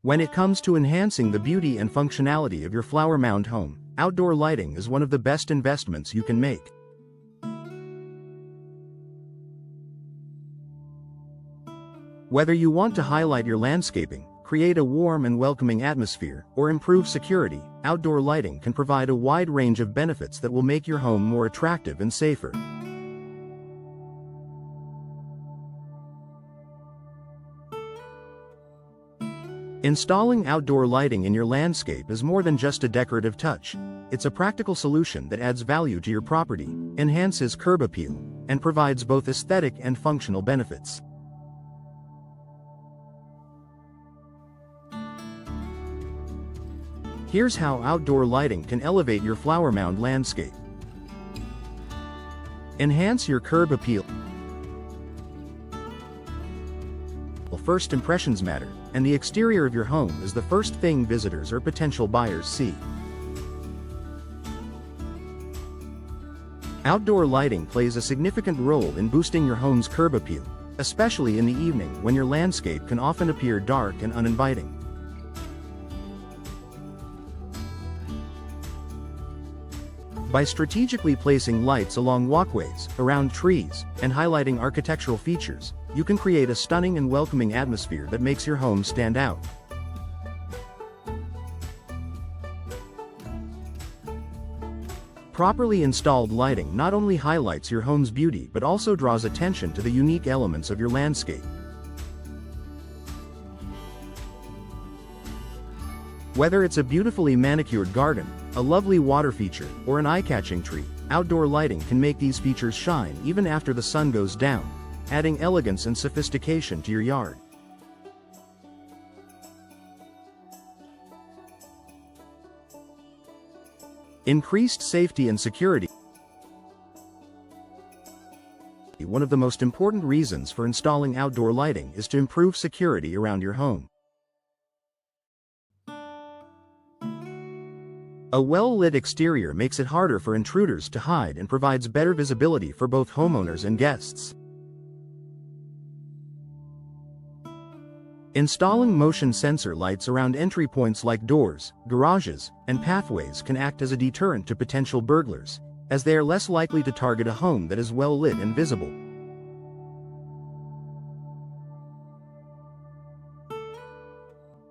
When it comes to enhancing the beauty and functionality of your flower mound home, outdoor lighting is one of the best investments you can make. Whether you want to highlight your landscaping, create a warm and welcoming atmosphere, or improve security, outdoor lighting can provide a wide range of benefits that will make your home more attractive and safer. Installing outdoor lighting in your landscape is more than just a decorative touch. It's a practical solution that adds value to your property, enhances curb appeal, and provides both aesthetic and functional benefits. Here's how outdoor lighting can elevate your flower mound landscape. Enhance your curb appeal. First impressions matter, and the exterior of your home is the first thing visitors or potential buyers see. Outdoor lighting plays a significant role in boosting your home's curb appeal, especially in the evening when your landscape can often appear dark and uninviting. By strategically placing lights along walkways, around trees, and highlighting architectural features, you can create a stunning and welcoming atmosphere that makes your home stand out. Properly installed lighting not only highlights your home's beauty but also draws attention to the unique elements of your landscape. Whether it's a beautifully manicured garden, a lovely water feature, or an eye-catching tree, outdoor lighting can make these features shine even after the sun goes down, adding elegance and sophistication to your yard. Increased safety and security. One of the most important reasons for installing outdoor lighting is to improve security around your home. A well-lit exterior makes it harder for intruders to hide and provides better visibility for both homeowners and guests. Installing motion sensor lights around entry points like doors, garages, and pathways can act as a deterrent to potential burglars, as they are less likely to target a home that is well lit and visible.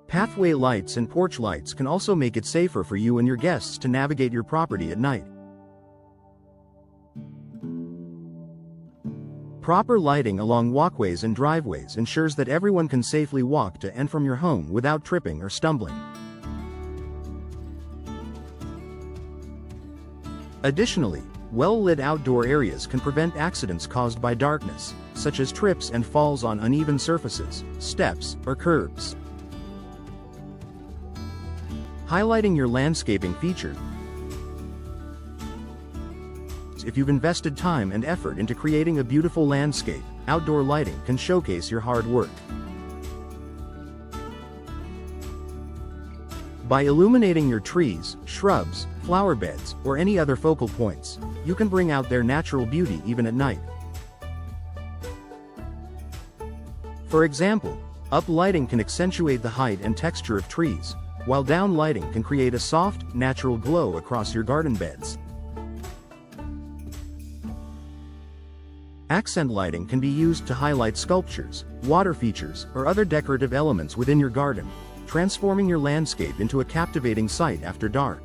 Pathway lights and porch lights can also make it safer for you and your guests to navigate your property at night. Proper lighting along walkways and driveways ensures that everyone can safely walk to and from your home without tripping or stumbling. Additionally, well-lit outdoor areas can prevent accidents caused by darkness, such as trips and falls on uneven surfaces, steps, or curbs. Highlighting your landscaping features. If you've invested time and effort into creating a beautiful landscape, outdoor lighting can showcase your hard work. By illuminating your trees, shrubs, flower beds, or any other focal points, you can bring out their natural beauty even at night. For example, up lighting can accentuate the height and texture of trees, while down lighting can create a soft, natural glow across your garden beds. Accent lighting can be used to highlight sculptures, water features, or other decorative elements within your garden, transforming your landscape into a captivating sight after dark.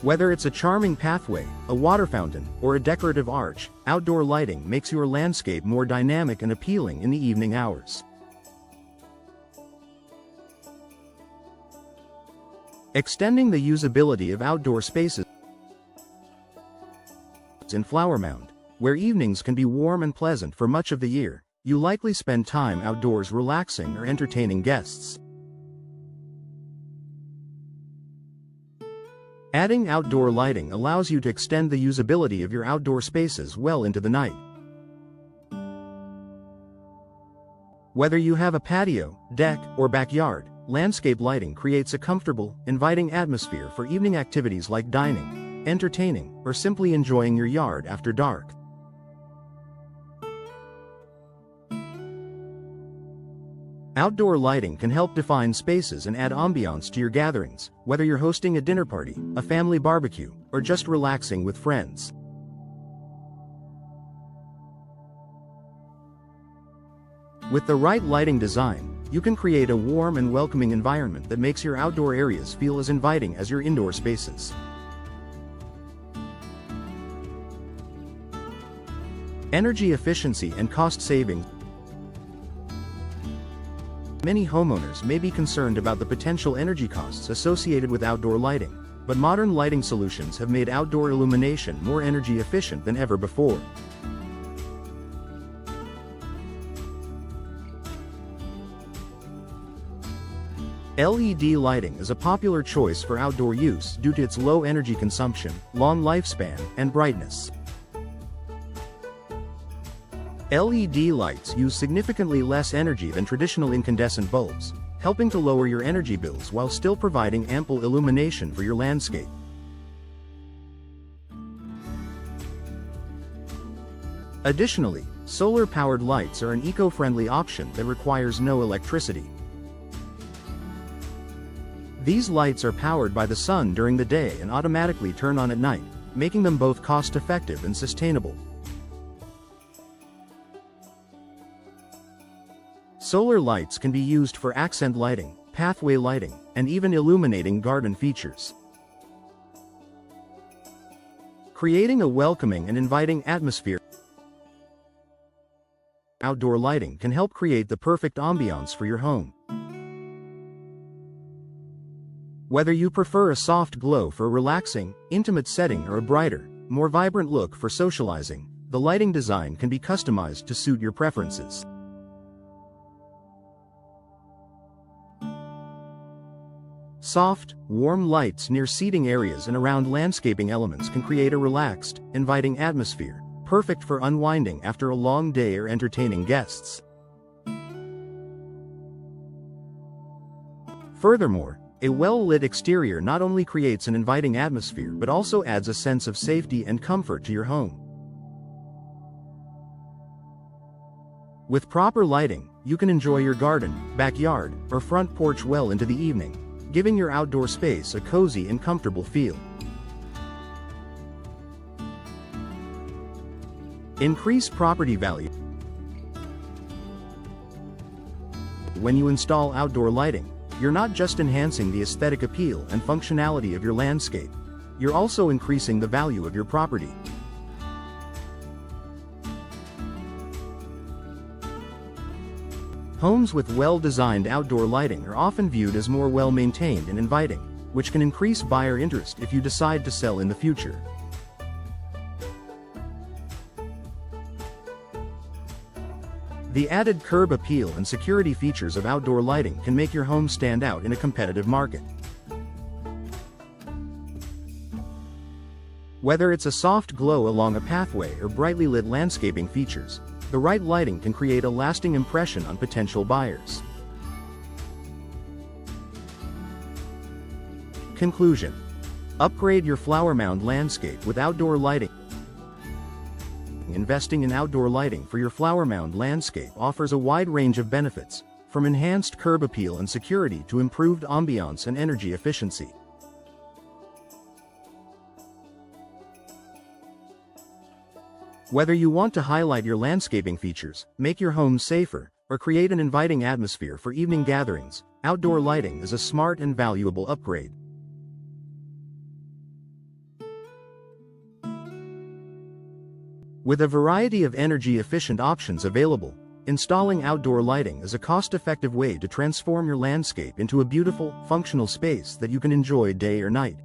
Whether it's a charming pathway, a water fountain, or a decorative arch, outdoor lighting makes your landscape more dynamic and appealing in the evening hours. Extending the usability of outdoor spaces. In Flower Mound, where evenings can be warm and pleasant for much of the year, you likely spend time outdoors relaxing or entertaining guests. Adding outdoor lighting allows you to extend the usability of your outdoor spaces well into the night. Whether you have a patio, deck, or backyard, landscape lighting creates a comfortable, inviting atmosphere for evening activities like dining, entertaining, or simply enjoying your yard after dark. Outdoor lighting can help define spaces and add ambiance to your gatherings, whether you're hosting a dinner party, a family barbecue, or just relaxing with friends. With the right lighting design, you can create a warm and welcoming environment that makes your outdoor areas feel as inviting as your indoor spaces. Energy efficiency and cost savings. Many homeowners may be concerned about the potential energy costs associated with outdoor lighting, but modern lighting solutions have made outdoor illumination more energy efficient than ever before. LED lighting is a popular choice for outdoor use due to its low energy consumption, long lifespan, and brightness. LED lights use significantly less energy than traditional incandescent bulbs, helping to lower your energy bills while still providing ample illumination for your landscape. Additionally, solar-powered lights are an eco-friendly option that requires no electricity. These lights are powered by the sun during the day and automatically turn on at night, making them both cost-effective and sustainable. Solar lights can be used for accent lighting, pathway lighting, and even illuminating garden features. Creating a welcoming and inviting atmosphere. Outdoor lighting can help create the perfect ambiance for your home. Whether you prefer a soft glow for a relaxing, intimate setting or a brighter, more vibrant look for socializing, the lighting design can be customized to suit your preferences. Soft, warm lights near seating areas and around landscaping elements can create a relaxed, inviting atmosphere, perfect for unwinding after a long day or entertaining guests. Furthermore, a well-lit exterior not only creates an inviting atmosphere but also adds a sense of safety and comfort to your home. With proper lighting, you can enjoy your garden, backyard, or front porch well into the evening, giving your outdoor space a cozy and comfortable feel. Increase property value. When you install outdoor lighting, you're not just enhancing the aesthetic appeal and functionality of your landscape, you're also increasing the value of your property. Homes with well-designed outdoor lighting are often viewed as more well-maintained and inviting, which can increase buyer interest if you decide to sell in the future. The added curb appeal and security features of outdoor lighting can make your home stand out in a competitive market. Whether it's a soft glow along a pathway or brightly lit landscaping features, the right lighting can create a lasting impression on potential buyers. Conclusion: upgrade your flower mound landscape with outdoor lighting. Investing in outdoor lighting for your flower mound landscape offers a wide range of benefits, from enhanced curb appeal and security to improved ambiance and energy efficiency. Whether you want to highlight your landscaping features, make your home safer, or create an inviting atmosphere for evening gatherings, outdoor lighting is a smart and valuable upgrade. With a variety of energy-efficient options available, installing outdoor lighting is a cost-effective way to transform your landscape into a beautiful, functional space that you can enjoy day or night.